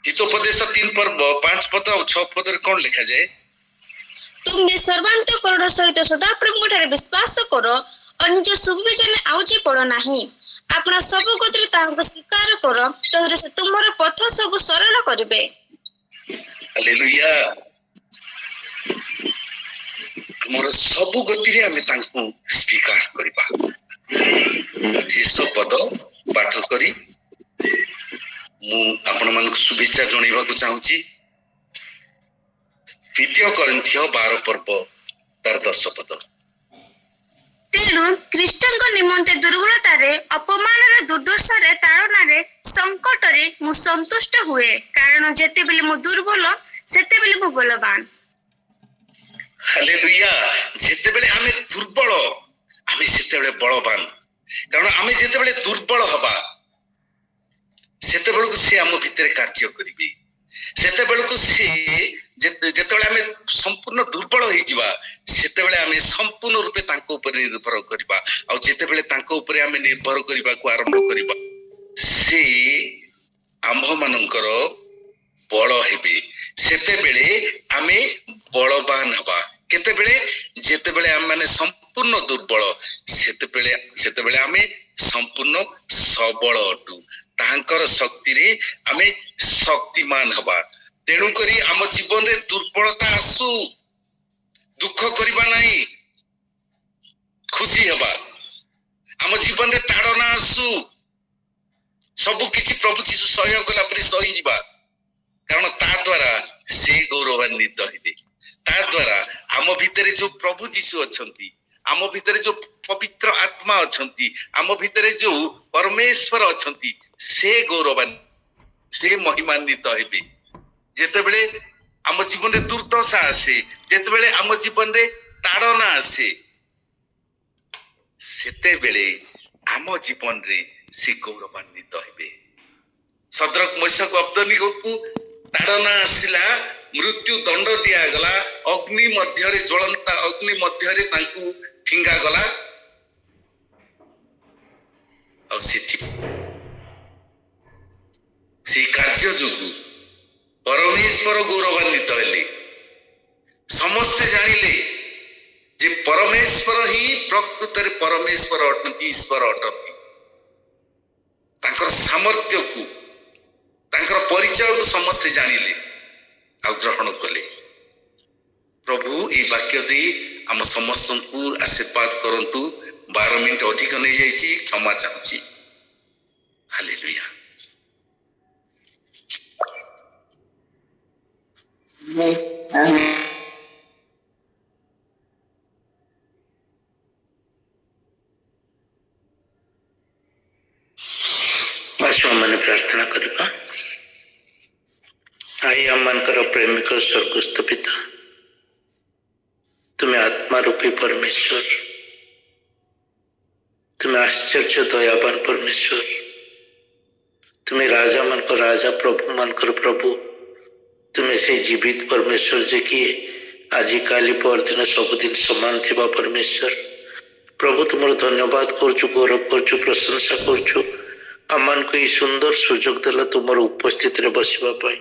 ହିତୋପଦେଶ 3:5-6 କଣ ଲେଖାଯାଏ? ତୁମେ ସର୍ବାନ୍ତଃକରଣ ସହିତ ସଦାପ୍ରଭୁଙ୍କ ଠାରେ ବିଶ୍ୱାସ କର, ନିଜ ସୁବିବେଚନା ଆଉଜି ପଡ ନାହିଁ। ଆପଣା ସବୁ ଗତିରେ ତାହାଙ୍କୁ ସ୍ୱୀକାର କର, ତାହେଲେ ସେ ତୁମର ପଥ ସବୁ ସରଳ କରିବେ। ହାଲେଲୁୟା। ଆମର ସବୁ ଗତିରେ ଆମେ ତାଙ୍କୁ ସ୍ୱୀକାର କରିବା। ଶେଷ ପଦ ପାଠ କରି ମୁଁ ଆପଣମାନଙ୍କୁ ଶୁଭେଚ୍ଛା ଜଣାଇବାକୁ ଚାହୁଁଛି। 2 କରିନ୍ଥୀୟ 12:10। ତେଣୁ ଖ୍ରୀଷ୍ଟଙ୍କ ନିମନ୍ତେ ଦୁର୍ବଳତାରେ, ଅପମାନରେ, ଦୁର୍ଦ୍ଦଶାରେ, ତାଡ଼ନାରେ, ସଙ୍କଟରେ ମୁଁ ସନ୍ତୁଷ୍ଟ ହୁଏ। କାରଣ ଯେତେବେଳେ ମୁଁ ଦୁର୍ବଳ, ସେତେବେଳେ ମୁଁ ବଳବାନ। ହାଲେଲୁୟା। ଯେତେବେଳେ ଆମେ ଦୁର୍ବଳ ଆମେ ସେତେବେଳେ ବଳବାନ। କାରଣ ଆମେ ଯେତେବେଳେ ଦୁର୍ବଳ ହବା ସେତେବେଳକୁ ସେ ଆମ ଭିତରେ କାର୍ଯ୍ୟ କରିବେ। ସେତେବେଳକୁ ସେ ଯେତେବେଳେ ଆମେ ସମ୍ପୂର୍ଣ୍ଣ ଦୁର୍ବଳ ହେଇଯିବା ସେତେବେଳେ ଆମେ ସମ୍ପୂର୍ଣ୍ଣ ରୂପେ ତାଙ୍କ ଉପରେ ନିର୍ଭର କରିବା। ଆଉ ଯେତେବେଳେ ତାଙ୍କ ଉପରେ ଆମେ ନିର୍ଭର କରିବାକୁ ଆରମ୍ଭ କରିବା ସେ ଆମ୍ଭ ମାନଙ୍କର ବଳ ହେବେ। ସେତେବେଳେ ଆମେ ବଳବାନ ହବା। କେତେବେଳେ? ଯେତେବେଳେ ଆମେ ମାନେ ସମ୍ପୂର୍ଣ୍ଣ ଦୁର୍ବଳ ସେତେବେଳେ ଆମେ ସମ୍ପୂର୍ଣ୍ଣ ସବଳ ଅଟୁ। ତାଙ୍କର ଶକ୍ତିରେ ଆମେ ଶକ୍ତିମାନ ହବା। ତେଣୁକରି ଆମ ଜୀବନରେ ଦୁର୍ବଳତା ଆସୁ, ଦୁଃଖ କରିବା ନାହିଁ, ଖୁସି ହେବା। ଆମ ଜୀବନରେ ତାଡ଼ନା ଆସୁ, ସବୁ କିଛି ପ୍ରଭୁ ଯୀଶୁ ସହ୍ୟ କଲା ପରି ସହିଯିବା। କାରଣ ତା ଦ୍ୱାରା ସେ ଗୌରବାନ୍ୱିତ ହେବେ। ତା ଦ୍ୱାରା ଆମ ଭିତରେ ଯୋଉ ପ୍ରଭୁ ଯୀଶୁ ଅଛନ୍ତି, ଆମ ଭିତରେ ଯୋଉ ପବିତ୍ର ଆତ୍ମା ଅଛନ୍ତି, ଆମ ଭିତରେ ଯୋଉ ପରମେଶ୍ୱର ଅଛନ୍ତି ସେ ସେ ମହିମାନ୍ୱିତ ହେବେ। ଯେତେବେଳେ ଆମ ଜୀବନରେ ଦୁର୍ଦ୍ଦଶା ଆସେ, ଯେତେବେଳେ ଆମ ଜୀବନରେ ତାଡ଼ନା ଆସେ ସେତେବେଳେ ଆମ ଜୀବନରେ ସେ ଗୌରବାନ୍ୱିତ ହେବେ। ସଦ୍ରକ ମେଷକ ଅବେଦ୍ନେଗୋକୁ ତାଡ଼ନା ଆସିଲା, ମୃତ୍ୟୁ ଦଣ୍ଡ ଦିଆଗଲା, ଅଗ୍ନି ମଧ୍ୟରେ ଜ୍ୱଳନ୍ତା ଅଗ୍ନି ମଧ୍ୟରେ ତାଙ୍କୁ ଫିଙ୍ଗା ଗଲା। ଆଉ ସେଇ କାର୍ଯ୍ୟ ଯୋଗୁ ପରମେଶ୍ୱର ଗୌରବାନ୍ୱିତ ହେଲେ। ସମସ୍ତେ ଜାଣିଲେ ଯେ ପରମେଶ୍ୱର ହିଁ ପ୍ରକୃତରେ ପରମେଶ୍ୱର ଅଟନ୍ତି, ଈଶ୍ୱର ଅଟନ୍ତି। ତାଙ୍କର ସାମର୍ଥ୍ୟକୁ, ତାଙ୍କର ପରିଚୟକୁ ସମସ୍ତେ ଜାଣିଲେ ଆଉ ଗ୍ରହଣ କଲେ। ପ୍ରଭୁ এই ବାକ୍ୟ ଦେଇ ଆମ ସମସ୍ତଙ୍କୁ ଆଶୀର୍ବାଦ କରନ୍ତୁ। 12 ମିନିଟ ଅଧିକ ନେଇଯାଇଛି, କ୍ଷମା ଚାହୁଁଛି। ହାଲେଲୁୟା। ଆସୁ ଆମମାନେ ପ୍ରାର୍ଥନା କରିବା। ଆଇ ଆମମାନଙ୍କର ପ୍ରେମିକ ସ୍ୱର୍ଗସ୍ଥ ପିତା, ତୁମେ ଆତ୍ମା ରୂପୀ ପରମେଶ୍ୱର, ତୁମେ ଆଶ୍ଚର୍ଯ୍ୟ ଦୟାବାନ ପରମେଶ୍ୱର, ତୁମେ ରାଜା ମାନଙ୍କ ରାଜା, ପ୍ରଭୁ ମାନଙ୍କର ପ୍ରଭୁ। ତୁମେ ସେ ଜୀବିତ ପରମେଶ୍ୱର ଯେ କି ଆଜି କାଲି ପରଦିନ ସବୁଦିନ ସମାନ ଥିବା ପରମେଶ୍ୱର। ପ୍ରଭୁ ତୁମର ଧନ୍ୟବାଦ କରୁଛୁ, ଗୌରବ କରୁଛୁ, ପ୍ରଶଂସା କରୁଛୁ। ଆମମାନଙ୍କୁ ଏଇ ସୁନ୍ଦର ସୁଯୋଗ ଦେଲା ତୁମର ଉପସ୍ଥିତିରେ ବସିବା ପାଇଁ।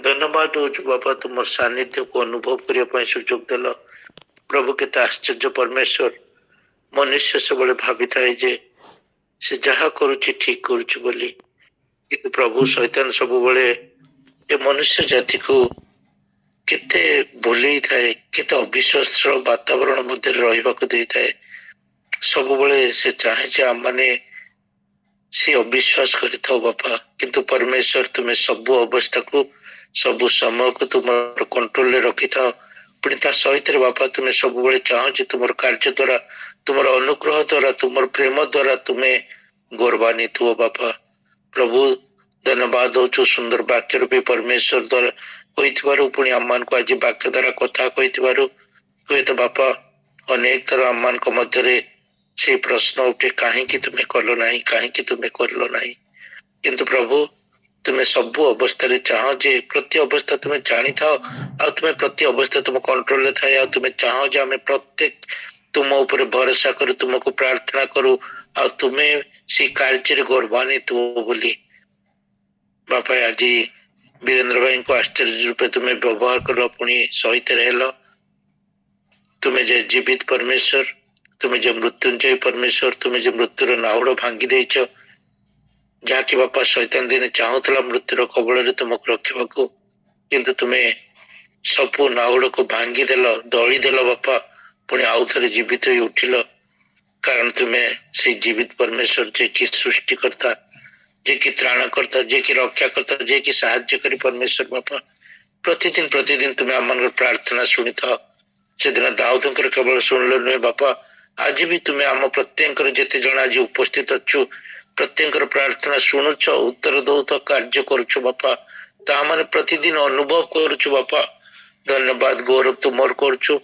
ଧନ୍ୟବାଦ ଦଉଛୁ ବାପା, ତୁମର ସାନ୍ନିଧ୍ୟକୁ ଅନୁଭବ କରିବା ପାଇଁ ସୁଯୋଗ ଦେଲ। ପ୍ରଭୁ କେତେ ଆଶ୍ଚର୍ଯ୍ୟ ପରମେଶ୍ୱର। ମନୁଷ୍ୟ ସବୁବେଳେ ଭାବିଥାଏ ଯେ ସେ ଯାହା କରୁଛି ଠିକ କରୁଛି ବୋଲି, କିନ୍ତୁ ପ୍ରଭୁ ଶୈତାନ ସବୁବେଳେ ଏ ମନୁଷ୍ୟ ଜାତିକୁ କେତେ ଭୁଲେଇ ଥାଏ, କେତେ ଅବିଶ୍ୱାସର ବାତାବରଣ ମଧ୍ୟରେ ରହିବାକୁ ଦେଇଥାଏ। ସବୁବେଳେ ସେ ଚାହେଁ ଯେ ଆମମାନେ ସେ ଅବିଶ୍ୱାସ କରିଥାଉ ବାପା, କିନ୍ତୁ ପରମେଶ୍ୱର ତୁମେ ସବୁ ଅବସ୍ଥାକୁ, ସବୁ ସମୟକୁ ତୁମର କଣ୍ଟ୍ରୋଲରେ ରଖିଥାଅ। ପୁଣି ତା ସହିତ ବାପା ତୁମେ ସବୁବେଳେ ଚାହଁ ଯେ ତୁମର କାର୍ଯ୍ୟ ଦ୍ୱାରା, ତୁମର ଅନୁଗ୍ରହ ଦ୍ୱାରା, ତୁମର ପ୍ରେମ ଦ୍ୱାରା ତୁମେ ଗୌରବାନ୍ୱିତ ହୁଅ ବାପା। ପ୍ରଭୁ ଧନ୍ୟବାଦ ଦଉଛୁ ସୁନ୍ଦର ବାକ୍ୟ ରୂପୀ ପରମେଶ୍ୱର ଦ୍ୱାରା କହିଥିବାରୁ, ପୁଣି ଆମମାନଙ୍କୁ ଆଜି ବାକ୍ୟ ଦ୍ୱାରା କଥା କହିଥିବାରୁ। ହୁଏତ ବାପା ଅନେକ ଥର ଆମମାନଙ୍କ ମଧ୍ୟରେ ସେ ପ୍ରଶ୍ନ ଉଠେ, କାହିଁକି ତୁମେ କଲ ନାହିଁ, କାହିଁକି ତୁମେ କରିଲ ନାହିଁ। କିନ୍ତୁ ପ୍ରଭୁ ତୁମେ ସବୁ ଅବସ୍ଥାରେ ଚାହଁ ଯେ ପ୍ରତି ଅବସ୍ଥା ତୁମେ ଜାଣିଥାଅ, ଆଉ ତୁମେ ପ୍ରତି ଅବସ୍ଥା ତୁମ କଣ୍ଟ୍ରୋଲରେ ଥାଏ। ଆଉ ତୁମେ ଚାହଁ ଯେ ଆମେ ପ୍ରତ୍ୟେକ ତୁମ ଉପରେ ଭରସା କରୁ, ତୁମକୁ ପ୍ରାର୍ଥନା କରୁ, ଆଉ ତୁମେ ସେଇ କାର୍ଯ୍ୟରେ ଗୌରବାନ୍ୱିତ ହୁଅ ବୋଲି। ବାପା ଆଜି ବୀରେନ୍ଦ୍ର ଭାଇଙ୍କୁ ଆଶ୍ଚର୍ଯ୍ୟ ରୂପେ ତୁମେ ବ୍ୟବହାର କଲ, ପୁଣି ସହିତ ହେଲ। ତୁମେ ଯେ ଜୀବିତ ପରମେଶ୍ୱର, ତୁମେ ଯେ ମୃତ୍ୟୁଞ୍ଜୟ ପରମେଶ୍ୱର, ତୁମେ ଯେ ମୃତ୍ୟୁର ନାଉଡ ଭାଙ୍ଗି ଦେଇଛ, ଯାହାକି ବାପା ଶୈତାନ ଦିନେ ଚାହୁଁଥିଲା ମୃତ୍ୟୁର କବଳରେ ତୁମକୁ ରଖିବାକୁ, କିନ୍ତୁ ତୁମେ ସବୁ ନାଉଡକୁ ଭାଙ୍ଗିଦେଲ, ଦଳିଦେଲ ବାପା। ପୁଣି ଆଉ ଥରେ ଜୀବିତ ହୋଇ ଉଠିଲ, କାରଣ ତୁମେ ସେଇ ଜୀବିତ ପରମେଶ୍ୱର ଯେ କି ସୃଷ୍ଟିକର୍ତ୍ତା, ଯେ କି ତ୍ରାଣକର୍ତ୍ତା, ଯେ କି ରକ୍ଷାକର୍ତ୍ତା, ଯେ କି ସାହାଯ୍ୟକାରୀ ପରମେଶ୍ୱର ବାପା। ପ୍ରତିଦିନ ତୁମେ ଆମମାନଙ୍କର ପ୍ରାର୍ଥନା ଶୁଣିଥାଅ। ସେଦିନ ଦାଉଦଙ୍କର କେବଳ ଶୁଣିଲ ନୁହେଁ ବାପା, ଆଜି ବି ତୁମେ ଆମ ପ୍ରତ୍ୟେକଙ୍କର ଯେତେ ଜଣ ଆଜି ଉପସ୍ଥିତ ଅଛୁ, ପ୍ରତ୍ୟେକଙ୍କର ପ୍ରାର୍ଥନା ଶୁଣୁଛ, ଉତ୍ତର ଦଉଛ, କାର୍ଯ୍ୟ କରୁଛ ବାପା। ତାହା ମାନେ ପ୍ରତିଦିନ ଅନୁଭବ କରୁଛୁ ବାପା। ଧନ୍ୟବାଦ ଗୌରବ ତୁମର କରୁଛୁ।